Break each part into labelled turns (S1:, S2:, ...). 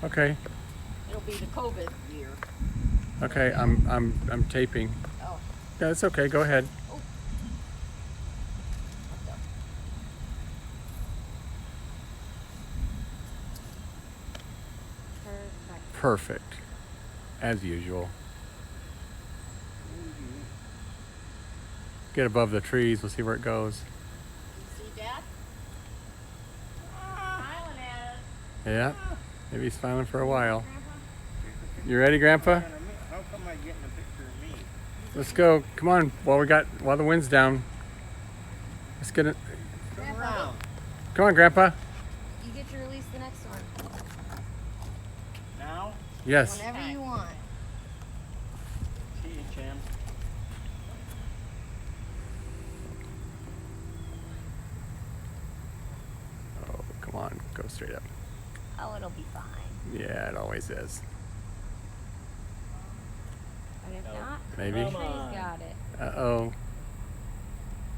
S1: Okay.
S2: It'll be the COVID year.
S1: Okay. I'm taping.
S2: Oh.
S1: Yeah, it's okay. Go ahead.
S2: Oh. Perfect.
S1: Perfect. As usual. Get above the trees. We'll see where it goes.
S2: You see Dad? Smiling at us.
S1: Yeah. Maybe he's smiling for a while.
S2: Grandpa?
S1: You ready, Grandpa?
S3: How come I getting a picture of me?
S1: Let's go. Come on. While the wind's down. Let's get it.
S3: Come
S2: Grandpa.
S3: around.
S1: Come on, Grandpa.
S2: You get to release the next one.
S3: Now?
S1: Yes.
S2: Whenever you want.
S3: See you, Jim.
S1: Oh, come on. Go straight up.
S2: Oh, it'll be fine.
S1: Yeah, it always is.
S2: But if not,
S1: Maybe.
S2: the tree's got it.
S1: Uh-oh.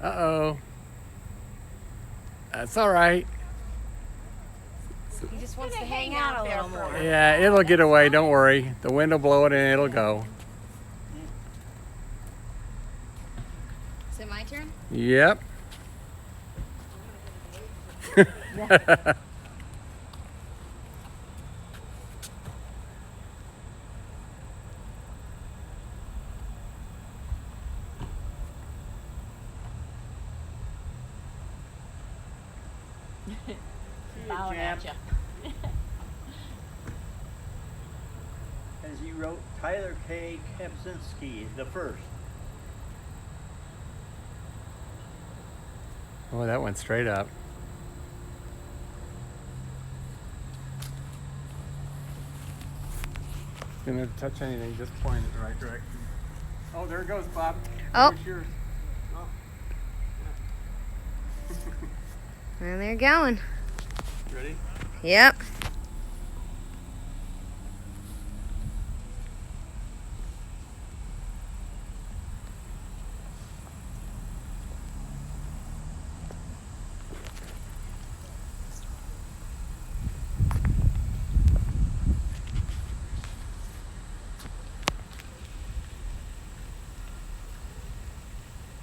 S1: Uh-oh. That's all right.
S2: He just wants to hang out a little more.
S1: Yeah, it'll get away. Don't worry. The wind will blow it and it'll go.
S2: Is it my turn?
S1: Yep.
S3: See you,
S2: Bowing
S3: Jim.
S2: at ya.
S3: As he wrote, Tyler K. Kempczynski, the first.
S1: Oh, that went straight up. Gonna touch anything, just point it the right direction. Oh, there it goes, Bob.
S2: Oh.
S1: There's yours. Oh.
S2: And they're going.
S1: Ready?
S2: Yep.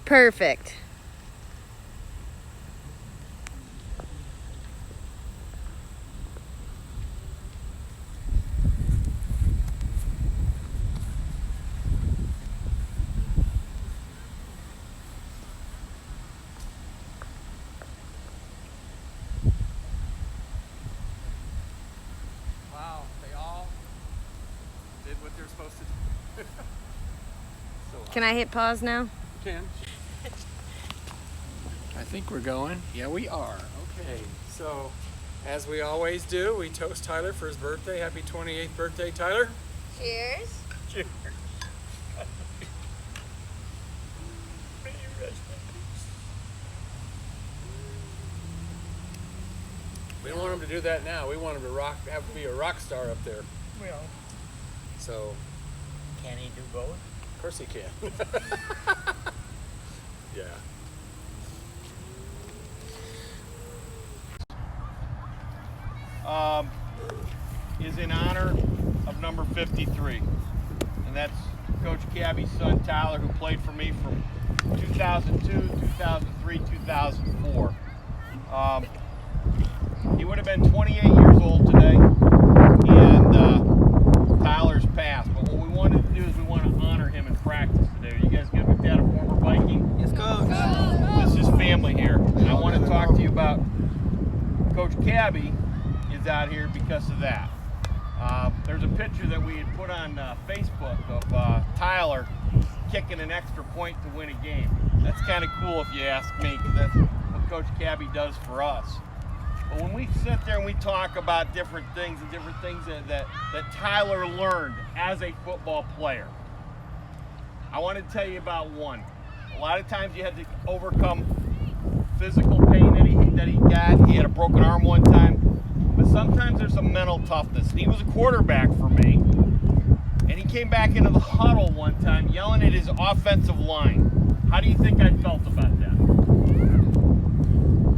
S2: Perfect.
S1: Wow, they all did what they're supposed to do. So
S2: Can I hit pause now?
S1: You can. I think we're going. Yeah, we are. Okay, so as we always do, we toast Tyler for his birthday. Happy 28th birthday, Tyler.
S2: Cheers.
S3: Cheers.
S1: We don't want him to do that now. We want him to have to be a rock star up there.
S3: Well,
S1: So,
S3: can he do both?
S1: of course he can. Yeah.
S3: Is in honor of number 53. And that's Coach Cabby's son, Tyler, who played for me from 2002, 2003, 2004. He would have been 28 years old today, and Tyler's passed. But what we wanted to do is we want to honor him in practice today. Are you guys good with that, a former Viking?
S4: Yes, Coach.
S3: This is family here. And I want to talk to you about Coach Cabby is out here because of that. There's a picture that we had put on Facebook of Tyler kicking an extra point to win a game. That's kind of cool if you ask me, because that's what Coach Cabby does for us. But when we sit there and we talk about different things and different things that Tyler learned as a football player, I want to tell you about one. A lot of times you had to overcome physical pain that he got. He had a broken arm one time. But sometimes there's some mental toughness. And he was a quarterback for me. And he came back into the huddle one time yelling at his offensive line. How do you think I felt about that?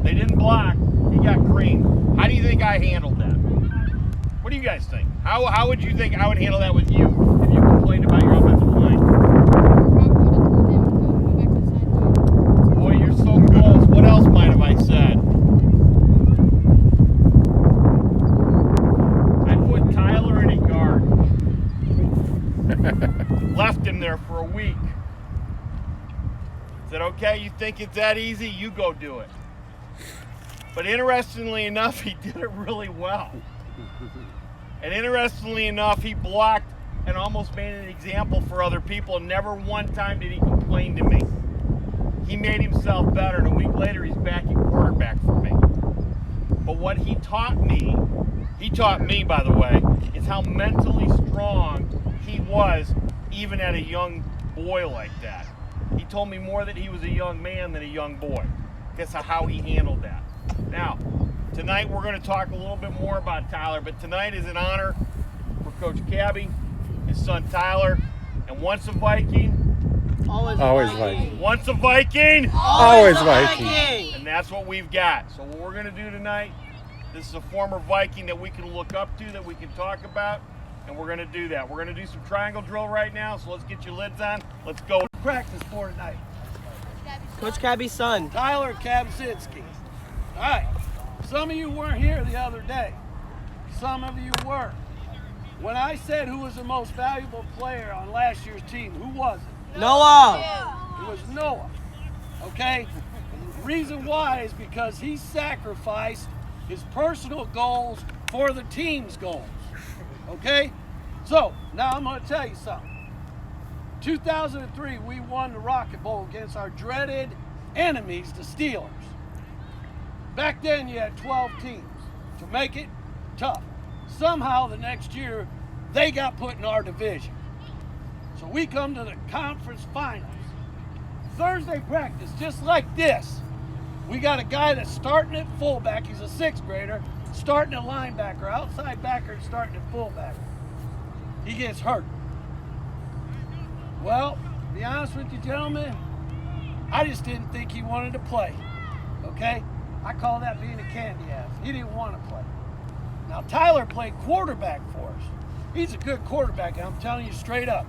S3: They didn't block. He got green. How do you think I handled that? What What do you guys think? How would you think I would handle that with you if you complained about your offensive line? Boy, you're so close. What else might have I said? I put Tyler in a guard. Left him there for a week. Said, okay, you think it's that easy? You go do it. But interestingly enough, he did it really well. And interestingly enough, he blocked and almost made an example for other people. Never one time did he complain to me. He made himself better, and a week later, he's back at quarterback for me. But what he taught me, by the way, is how mentally strong he was, even at a young boy like that. He told me more that he was a young man than a young boy. That's how he handled that. Now, tonight we're going to talk a little bit more about Tyler, but tonight is an honor for Coach Cabby, his son Tyler, and once a Viking,
S4: Always
S1: Viking.
S3: once a Viking,
S1: Always Viking.
S3: and that's what we've got. So what we're going to do tonight, this is a former Viking that we can look up to, that we can talk about, and we're going to do that. We're going to do some triangle drill right now, so let's get your lids on. Let's go.
S4: practice for tonight. Coach Cabby's son.
S5: Tyler Kabczynski. All right. Some of you weren't here the other day. Some of you were. When I said who was the most valuable player on last year's team, who was it?
S4: Noah.
S5: It was Noah. Okay? And the reason why is because he sacrificed his personal goals for the team's goals. Okay? So, now I'm going to tell you something. 2003, we won the Rocket Bowl against our dreaded enemies, the Steelers. Back then, you had 12 teams. To make it tough. Somehow, the next year, they got put in our division. So we come to the conference finals. Thursday practice, just like this. We got a guy that's starting at fullback. He's a 6th grader, starting at linebacker, outside backer, and starting at fullback. He gets hurt. Well, to be honest with you, gentlemen, I just didn't think he wanted to play. Okay? I call that being a candy ass. He didn't want to play. Now, Tyler played quarterback for us. He's a good quarterback, and I'm telling you straight up.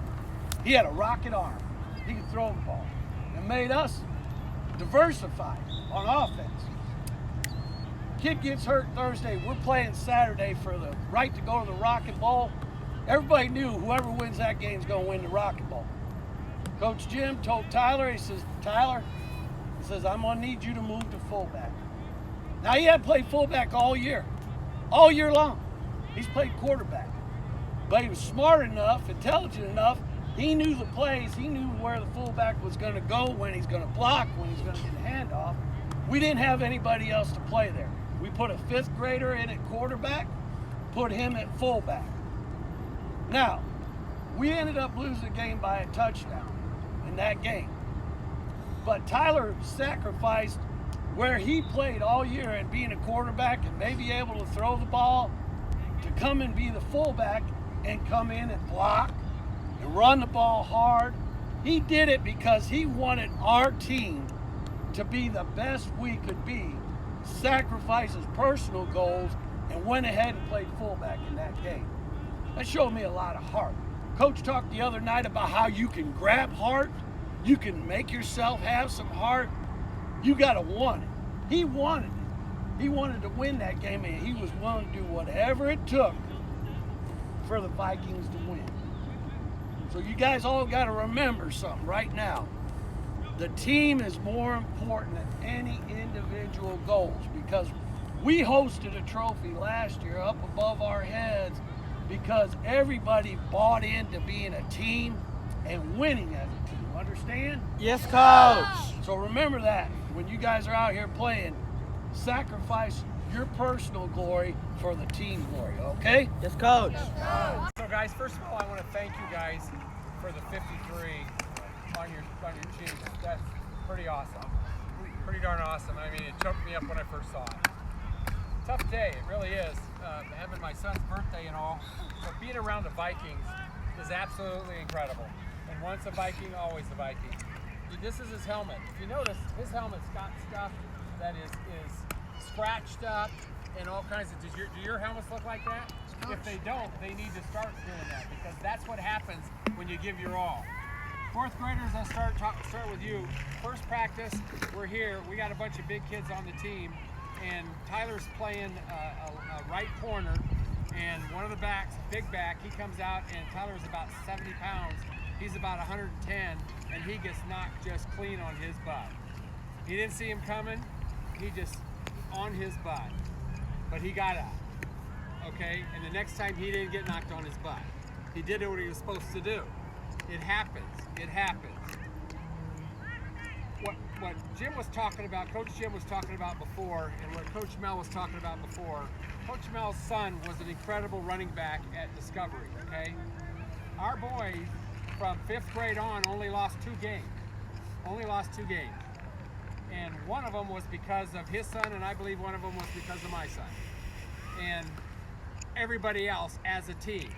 S5: He had a rocket arm. He could throw the ball. It made us diversify on offense. Kid gets hurt Thursday. We're playing Saturday for the right to go to the Rocket Bowl. Everybody knew whoever wins that game is going to win the Rocket Bowl. Coach Jim told Tyler, he says, Tyler, he says, I'm going to need you to move to fullback. Now, he had played fullback all year long. He's played quarterback. But he was smart enough, intelligent enough, he knew the plays, he knew where the fullback was going to go, when he's going to block, when he's going to get a handoff. We didn't have anybody else to play there. We put a 5th grader in at quarterback, put him at fullback. Now, we ended up losing the game by a touchdown in that game. But Tyler sacrificed where he played all year and being a quarterback and maybe able to throw the ball to come and be the fullback and come in and block and run the ball hard. He did it because he wanted our team to be the best we could be, sacrificed his personal goals, and went ahead and played fullback in that game. That showed me a lot of heart. Coach talked the other night about how you can grab heart, you can make yourself have some heart. You got to want it. He wanted it. He wanted to win that game, and he was willing to do whatever it took for the Vikings to win. So you guys all got to remember something right now. The team is more important than any individual goals, because we hosted a trophy last year up above our heads because everybody bought into being a team and winning as a team. Understand?
S4: Yes, Coach.
S5: So remember that when you guys are out here playing, sacrifice your personal glory for the team glory, okay?
S4: Yes, Coach.
S1: So guys, first of all, I want to thank you guys for the 53 on your cheeks. That's pretty awesome. Pretty darn awesome. I mean, it choked me up when I first saw it. Tough day, it really is. Having my son's birthday and all, but being around the Vikings is absolutely incredible. And once a Viking, always a Viking. This is his helmet. If you notice, his helmet's got stuff that is scratched up, and all kinds of. Do your helmets look like that? If they don't, they need to start doing that because that's what happens when you give your all. Fourth graders, I'll start with you. First practice, we're here. We got a bunch of big kids on the team, and Tyler's playing a right corner, and one of the backs, big back, he comes out, and Tyler's about 70 pounds. He's about 110, and he gets knocked just clean on his butt. He didn't see him coming. He just on his butt, but he got up. Okay, and the next time he didn't get knocked on his butt. He did what he was supposed to do. It happens. It happens. What Jim was talking about, Coach Jim was talking about before, and what Coach Mel was talking about before, Coach Mel's son was an incredible running back at Discovery, okay? Our boys from 5th grade on only lost 2 games. Only lost 2 games. And one of them was because of his son, and I believe one of them was because of my son. And everybody else as a team,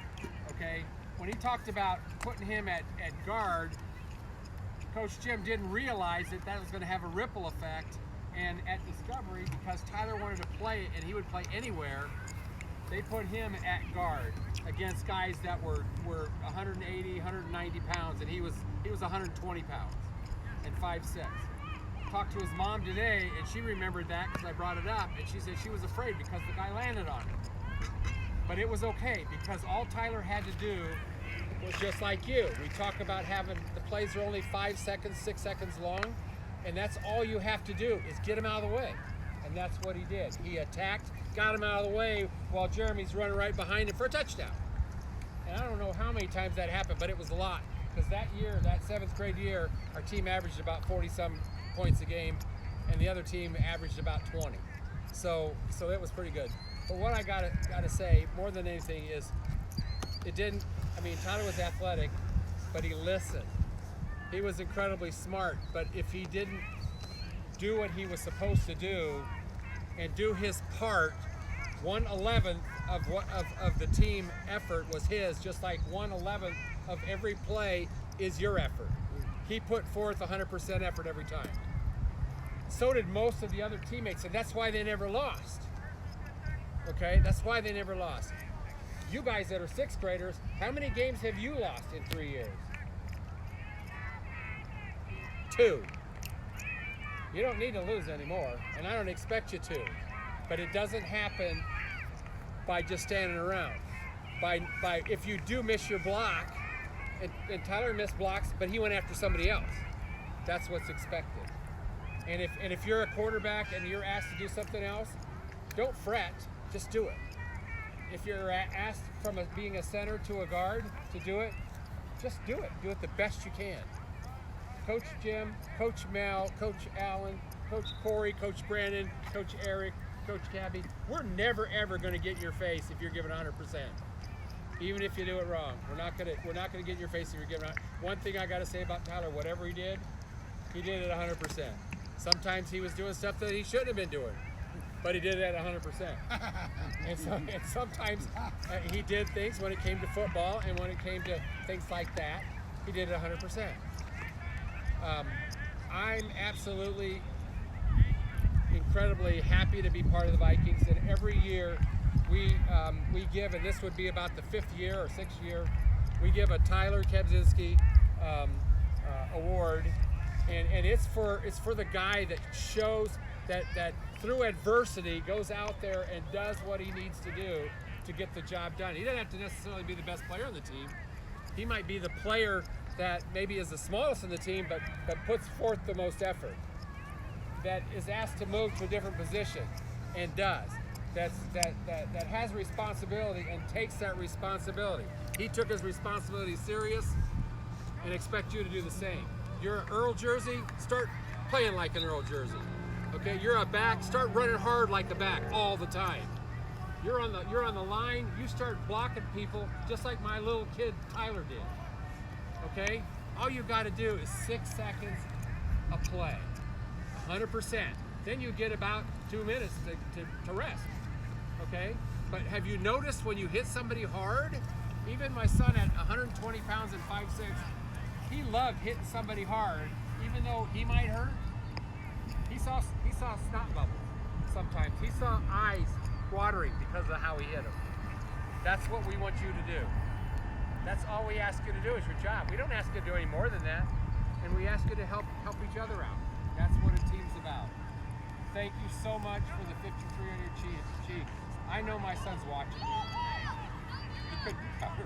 S1: okay? When he talked about putting him at guard, Coach Jim didn't realize that was going to have a ripple effect. And at Discovery, because Tyler wanted to play and he would play anywhere, they put him at guard against guys that were 180, 190 pounds, and he was 120 pounds and 5'6". Talked to his mom today, and she remembered that because I brought it up, and she said she was afraid because the guy landed on him. But it was okay because all Tyler had to do was just like you. We talk about having the plays are only 5 seconds, 6 seconds long, and that's all you have to do is get him out of the way. And that's what he did. He attacked, got him out of the way while Jeremy's running right behind him for a touchdown. And I don't know how many times that happened, but it was a lot. Because that year, that 7th grade year, our team averaged about 40-some points a game, and the other team averaged about 20. So it was pretty good. But what I gotta say, more than anything, is Tyler was athletic, but he listened. He was incredibly smart, but if he didn't do what he was supposed to do and do his part, 1/11 of the team effort was his, just like 1/11 of every play is your effort. He put forth 100% effort every time. So did most of the other teammates, and that's why they never lost. Okay, that's why they never lost. You guys that are 6th graders, how many games have you lost in 3 years? 2. You don't need to lose anymore, and I don't expect you to. But it doesn't happen by just standing around. By if you do miss your block, and Tyler missed blocks, but he went after somebody else. That's what's expected. And if you're a quarterback and you're asked to do something else, don't fret, just do it. If you're asked from being a center to a guard to do it, just do it. Do it the best you can. Coach Jim, Coach Mel, Coach Allen, Coach Corey, Coach Brandon, Coach Eric, Coach Cabby, we're never ever going to get in your face if you're giving 100%. Even if you do it wrong, we're not gonna get in your face if you're giving 100%. One thing I got to say about Tyler, whatever he did it 100%. Sometimes he was doing stuff that he shouldn't have been doing, but he did it at 100%. And sometimes he did things when it came to football and when it came to things like that, he did it 100%. I'm absolutely incredibly happy to be part of the Vikings, and every year we give, and this would be about the 5th year or 6th year, we give a Tyler Kebzinski award, and it's for the guy that shows that through adversity goes out there and does what he needs to do to get the job done. He doesn't have to necessarily be the best player on the team. He might be the player that maybe is the smallest in the team, but puts forth the most effort, that is asked to move to a different position and does, that has responsibility and takes that responsibility. He took his responsibility serious and expect you to do the same. You're an Earl jersey, start playing like an Earl jersey. Okay, you're a back, start running hard like the back all the time. You're on the line, you start blocking people just like my little kid Tyler did. Okay? All you got to do is 6 seconds a play. 100%. Then you get about 2 minutes to rest. Okay? But have you noticed when you hit somebody hard? Even my son at 120 pounds and 5'6", he loved hitting somebody hard, even though he might hurt. He saw snot bubbles sometimes. He saw eyes squattering because of how he hit him. That's what we want you to do. That's all we ask you to do is your job. We don't ask you to do any more than that. And we ask you to help each other out. That's what a team's about. Thank you so much for the 53 on your cheek. I know my son's watching you. He couldn't cover.